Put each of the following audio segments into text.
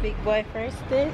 Big boy first day.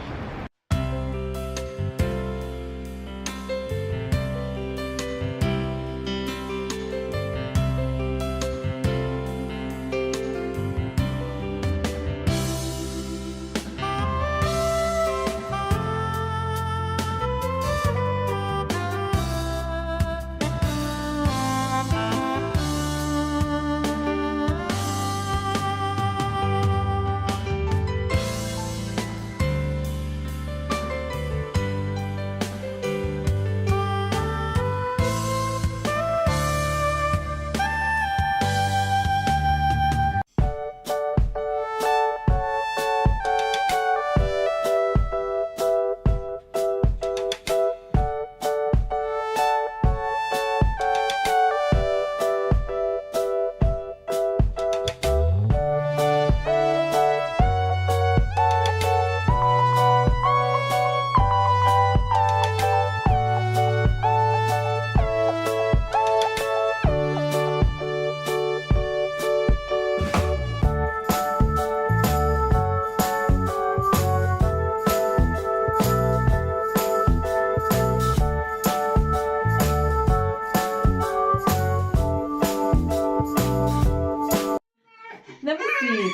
Let me see.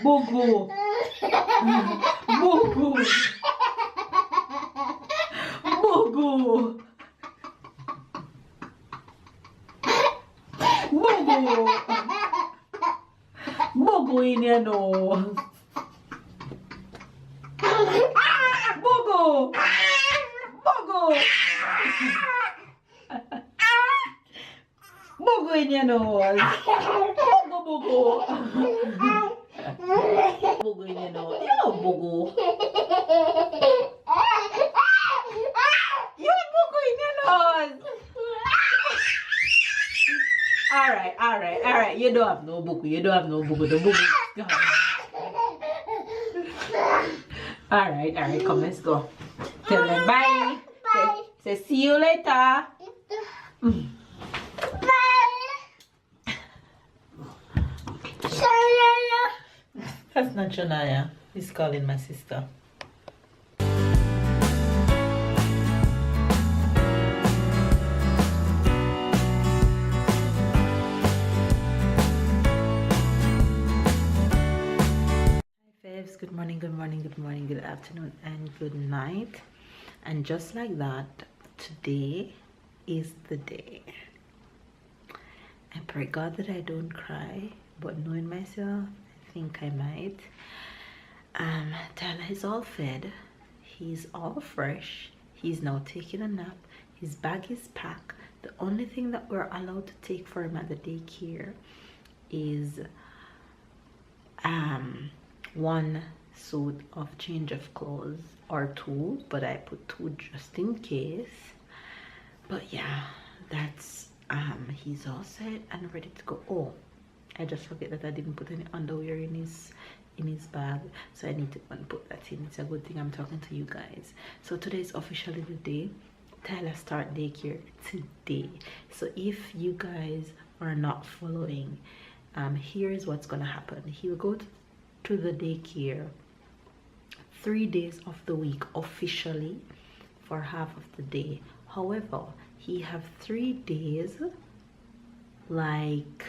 Bogo. Bogo. Bogo. Bogo. Bogo in your nose. Bogo. Bogo. Bogo in your nose. Bogo, bogo. Bogo in your nose. Yo, bogo. Yo, bogo in your nose. Alright. You don't have no bogo. You don't have no bogo. The bogo is gone. Alright. Come, let's go. Tell them bye. Say see you later. That's not Janaya. He's calling my sister. Good morning, good afternoon, and good night. And just like that, today is the day. I pray God that I don't cry, but knowing myself, I think I might. Tyler is all fed, he's all fresh, he's now taking a nap, his bag is packed. The only thing that we're allowed to take for him at the daycare is one suit of change of clothes, or two, but I put two just in case. But yeah, that's he's all set and ready to go. Oh, I just forget that I didn't put any underwear in his bag, so I need to put that in. It's a good thing I'm talking to you guys. So today is officially the day Tyler start daycare today. So if you guys are not following, here's what's gonna happen. He'll go to the daycare 3 days of the week officially for half of the day. However, he have 3 days like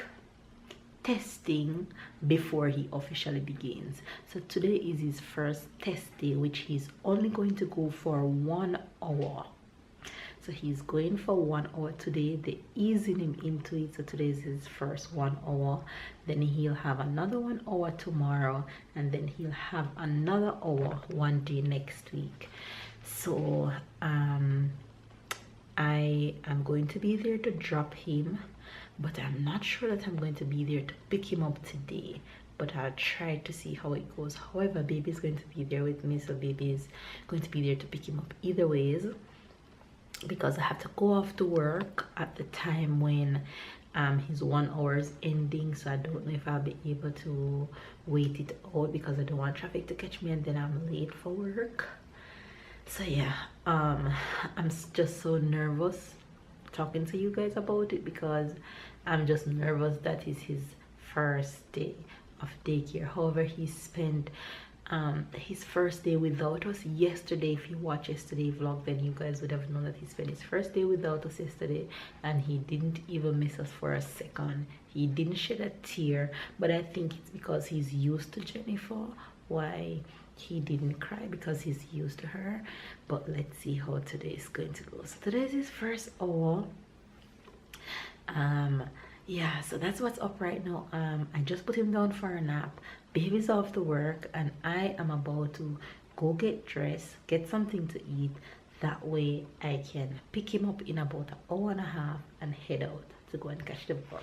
testing before he officially begins. So today is his first test day, which he's only going to go for 1 hour. So he's going for 1 hour today. They're easing him into it. So today is his first 1 hour. Then he'll have another 1 hour tomorrow, and then he'll have another hour one day next week. So I am going to be there to drop him, but I'm not sure that I'm going to be there to pick him up today. But I'll try to see how it goes. However, baby is going to be there with me, so baby is going to be there to pick him up either ways, because I have to go off to work at the time when his 1 hour is ending. So I don't know if I'll be able to wait it out, because I don't want traffic to catch me and then I'm late for work. So yeah, I'm just so nervous talking to you guys about it, because I'm just nervous that is his first day. of daycare. However, he spent his first day without us yesterday. If you watch yesterday vlog, then you guys would have known that he spent his first day without us yesterday, and he didn't even miss us for a second. He didn't shed a tear, but I think it's because he's used to Jennifer. Why he didn't cry, because he's used to her. But let's see how today is going to go. So today is his first hour. Yeah, so that's what's up right now. I just put him down for a nap. Baby's off to work, and I am about to go get dressed, get something to eat. That way I can pick him up in about an hour and a half and head out to go and catch the bus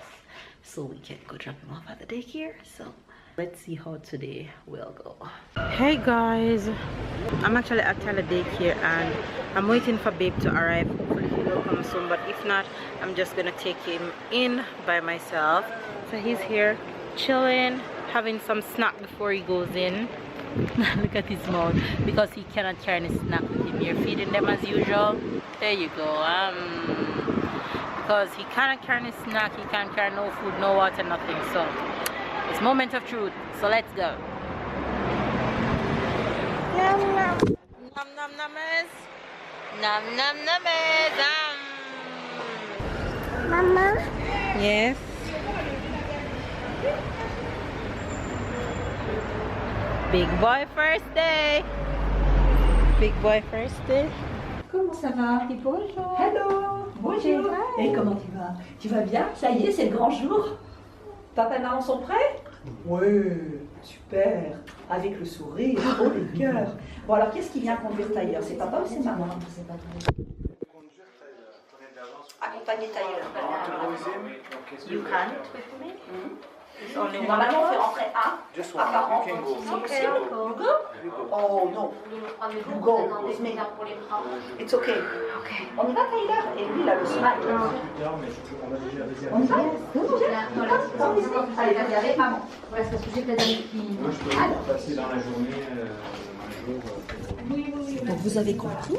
so we can go drop him off at the daycare. So let's see how today will go. Hey guys, I'm actually at the daycare and I'm waiting for Babe to arrive. Hopefully he will come soon, but if not, I'm just gonna take him in by myself. So he's here chilling, having some snack before he goes in. Look at his mouth, because he cannot carry any snack with him. You're feeding them as usual. There you go. Because he cannot carry any snack, he can't carry no food, no water, nothing. So it's moment of truth. So let's go. Yum yum. Nom nom numbers. Nom nom numbers. Mama? Yes. Big boy first day. Big boy first day. Comment ça va? Bonjour. Hello. Bonjour. Et comment tu vas? Tu vas bien? Ça y est, c'est le grand jour. Papa et maman sont prêts? Oui, super. Avec le sourire, oh les cœurs. Bon alors, qu'est-ce qui vient conduire Tyler? C'est papa ou c'est maman? Accompagner Tyler. You can it with me? Normalement, on fait rentrer un à parent. Okay. You go? Oh non. You go with me. It's okay. Okay. On y va, Tyler? Et lui, il a le smile. On y va? Allez, vas-y, avec maman. Voilà, c'est parce que j'ai que la dame qui... Moi, je peux passer dans la journée un jour. Oui. Donc, vous avez compris,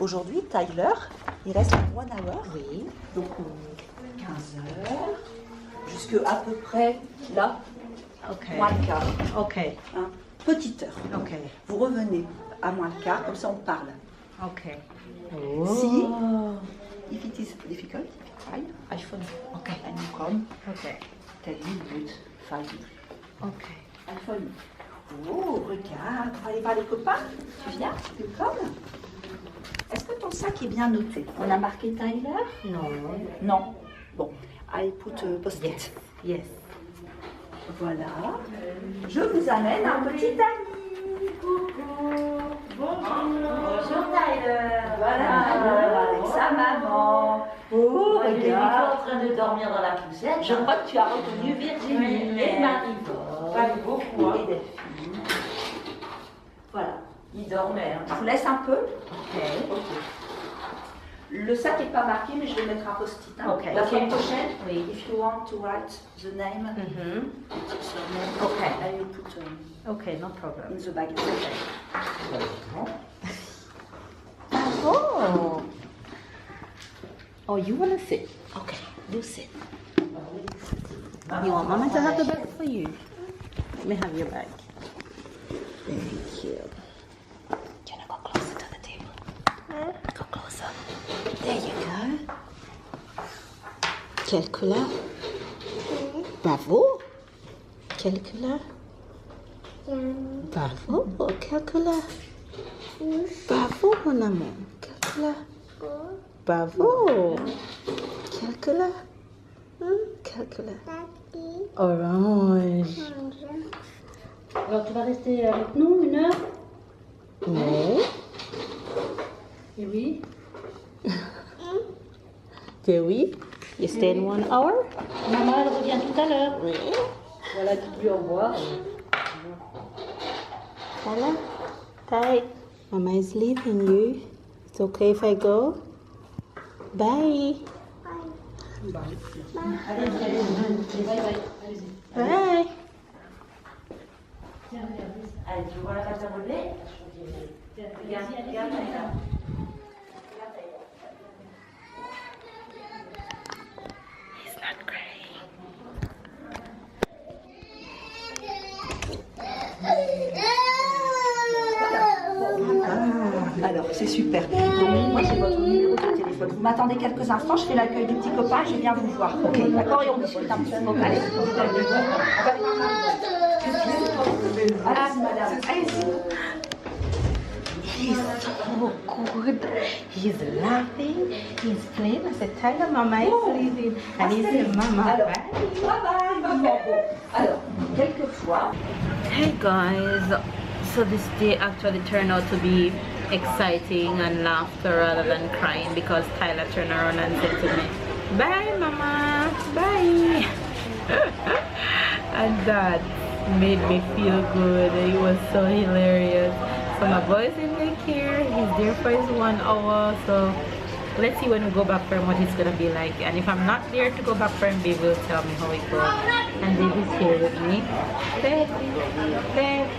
aujourd'hui, Tyler, il reste 1 hour. Oui. Donc, 15 heures. Jusque à peu près là, moins le quart. Ok. Hein, petite heure. Ok. Vous revenez à moins le quart, comme ça on parle. Ok. Si, if it is difficult, fine, I phone. Ok. And you come, Ok. tell me good, fine. Ok. I phone. Oh, regarde, on va aller voir les copains. Tu viens? Tu come? Est-ce que ton sac est bien noté? On a marqué Tyler? Non. Non. Bon, I put post-it. Yes. Voilà. Je vous amène un petit ami. Coucou. Bonjour Tyler. Voilà. Avec sa maman. Oh, Il est regarde. en train de dormir dans la poussette. Je crois que tu as reconnu Virginie et Marie-Paul. Pas beaucoup, hein. Et Delphine. Voilà. Il dormait. Hein. Je vous laisse un peu. Ok. Ok. Le sac n'est pas marqué, mais je vais mettre un post-it. Hein. Ok. La fois prochaine, Oui. if you want to write the name, surname, Okay. I will put Okay, no problem. in the bag. Oh. Oh, you want to sit? Okay, you sit. You want Mama to have the bag for you? Let me have your bag. Thank you. Can I go closer to the table? Go closer. There you go. Quelle couleur? Bravo. Quelle couleur? Bravo. Quelle couleur? Bravo, mon amour. Quelle couleur? Bravo. Quelle couleur? Quelle couleur? Orange. Alors, tu vas rester avec nous 1 heure? No. Et oui. Very. You stay in 1 hour? Maman, elle revient tout à l'heure. Oui. Voilà, tu dis au revoir. Tyler, Ty, Mama is leaving you. It's okay if I go? Bye. Allez-y, allez-y. Bye bye. Allez-y. Bye. Allez, tu vois la pâte à modeler? Regarde, regarde, regarde. He's not crying. Alors, c'est super. Donc, moi, j'ai votre numéro de téléphone. Vous m'attendez quelques instants, je fais l'accueil du petit copain, je viens vous voir. Ok, d'accord? Et on discute un petit peu. Allez. Allez, madame. Allez-y. He's so good. He's laughing. He's playing. I said, Tyler, Mama is leaving. And he said, Mama, Alors, bye. bye bye, maman. Bon, alors, quelquefois. Hey guys, so this day actually turned out to be exciting and laughter rather than crying because Tyler turned around and said to me, bye mama, bye. And that made me feel good. It was so hilarious. So my boy's in daycare, he's there for his 1 hour, so let's see when we go back for him what it's gonna be like. And if I'm not there to go back for him, baby will tell me how it goes. And baby's here with me. Baby, baby.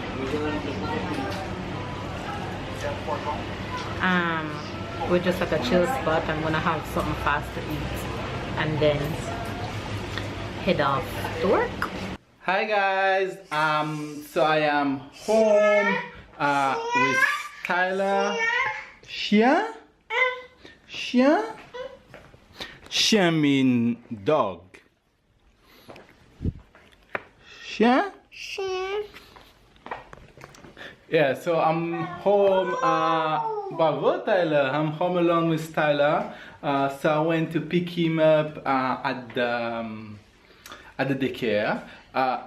We're just at a chill spot. I'm gonna have something fast to eat and then head off to work. Hi guys, so I am home with Tyler. Chien? Chien? Chien mean dog. Chien? Chien. Yeah, so I'm home, bravo Tyler, I'm home alone with Tyler. So I went to pick him up at the daycare.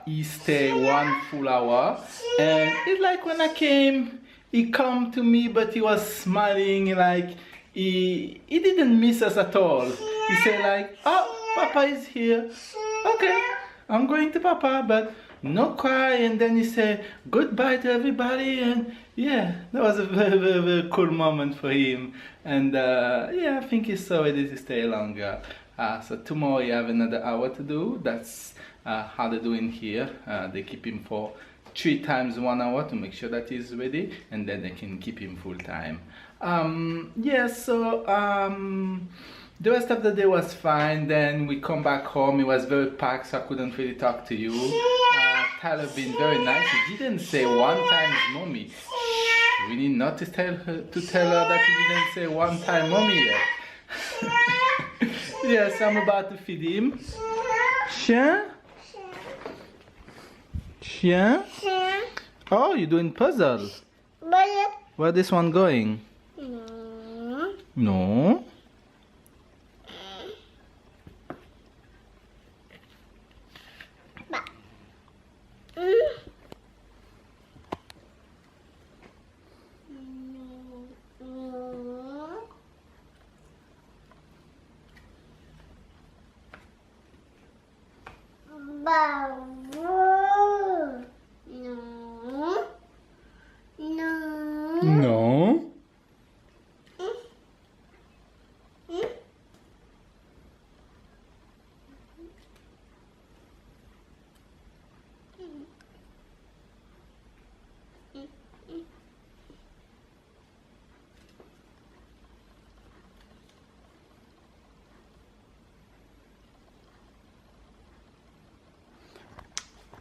He stayed 1 full hour, and it's like when I came, he come to me, but he was smiling, like he didn't miss us at all. He said like, oh, Papa is here. Okay, I'm going to Papa, but no cry. And then he said goodbye to everybody, and yeah, that was a very, very, very cool moment for him. And yeah, I think he's so ready to stay longer. So tomorrow you have another hour to do. That's how they're doing here. They keep him for 3 times 1 hour to make sure that he's ready, and then they can keep him full time. Yeah, so the rest of the day was fine. Then we come back home. It was very packed, so I couldn't really talk to you. Tyler been very nice. He didn't say 1 time mommy. We need not to tell her that he didn't say 1 time mommy yet. Yes, I'm about to feed him. Chien? Chien? Chien. Oh, you're doing puzzle. But Where this one going? no. No. No. No. No. No.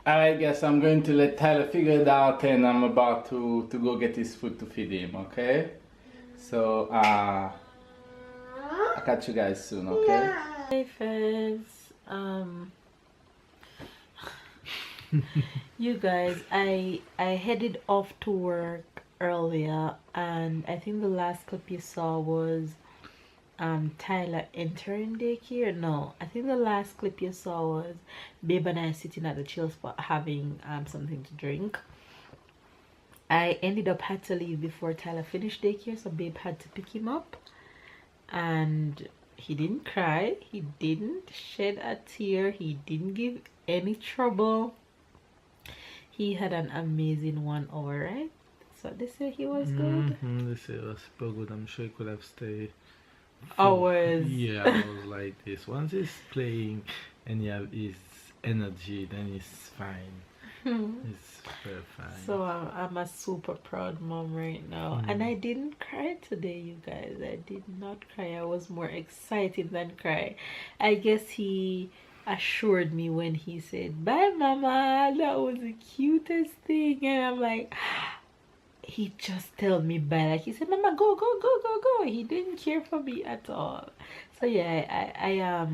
I guess I'm going to let Tyler figure it out, and I'm about to go get his food to feed him, okay? So, I'll catch you guys soon, okay? Hey friends, you guys, I headed off to work earlier, and I think the last clip you saw was Tyler entering daycare. No, I think the last clip you saw was Babe and I sitting at the chill spot having something to drink. I ended up had to leave before Tyler finished daycare, so Babe had to pick him up, and he didn't cry, he didn't shed a tear, he didn't give any trouble. He had an amazing 1 hour, right? So they say he was good. They say it was super good. I'm sure he could have stayed Hours. Yeah, I was like this. Once he's playing and you have his energy, then it's fine. It's very fine. So I'm a super proud mom right now. And I didn't cry today, you guys. I did not cry. I was more excited than cry. I guess he assured me when he said, bye mama, that was the cutest thing. And I'm like, he just tell me bye. Like he said, Mama, go, go, go, go, go. He didn't care for me at all. So yeah,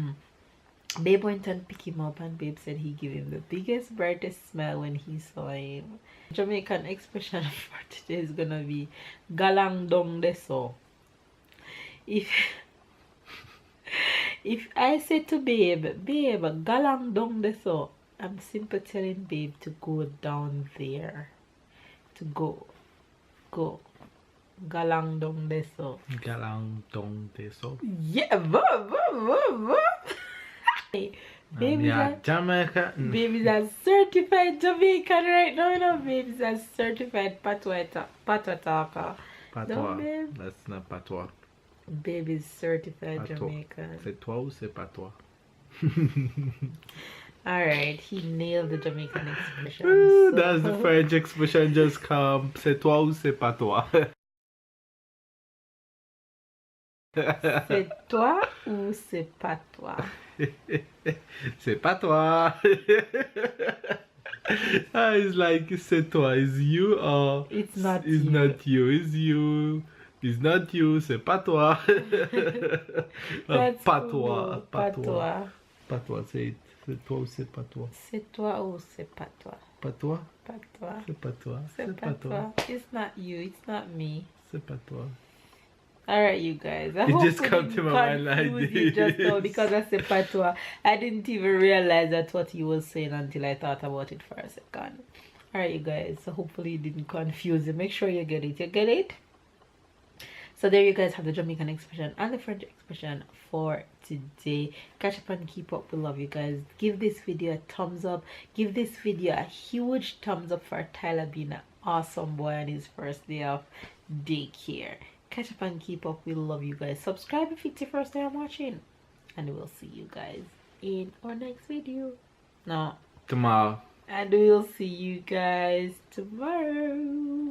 Babe went and picked him up, and Babe said he gave him the biggest, brightest smile when he saw him. Jamaican expression for today is gonna be galang dong deso. If I say to Babe, galang dong deso, I'm simply telling Babe to go down there. To go. Galang dong deso. Galang dong deso. Yeah, Baby's Yeah, Jamaica. Baby's a certified Jamaican right now, you know. Baby's a certified patois talker. Patois. Don't, babe? That's not patois. Baby's certified Patois. Jamaican. C'est toi ou c'est pas toi? Alright, he nailed the Jamaican expression. Ooh, so- that's the French expression just come. C'est toi ou c'est pas toi? C'est toi ou c'est pas toi? C'est pas toi. It's like c'est toi. Is you or It's not it's you. not you. Is you. It's not you. C'est pas toi. That's Pas cool. toi. Pas toi. Patois. Pas toi. C'est toi ou c'est pas toi? C'est toi ou c'est pas toi? Pas toi. Patois. C'est pas toi. C'est pas toi. It's not you. It's not me. C'est pas toi. Alright, you guys. I It hope just we come didn't to my mind like confuse you just now this. because I said patois. I didn't even realize that's what he was saying until I thought about it for a second. Alright, you guys. So hopefully it didn't confuse you. Make sure you get it. You get it? So there you guys have the Jamaican expression and the French expression for today. Catch up and keep up. We love you guys. Give this video a thumbs up. Give this video a huge thumbs up for Tyler being an awesome boy on his first day of daycare. Catch up and keep up. We love you guys. Subscribe if it's your first time watching. And we'll see you guys in our next video. No. Tomorrow. And we'll see you guys tomorrow.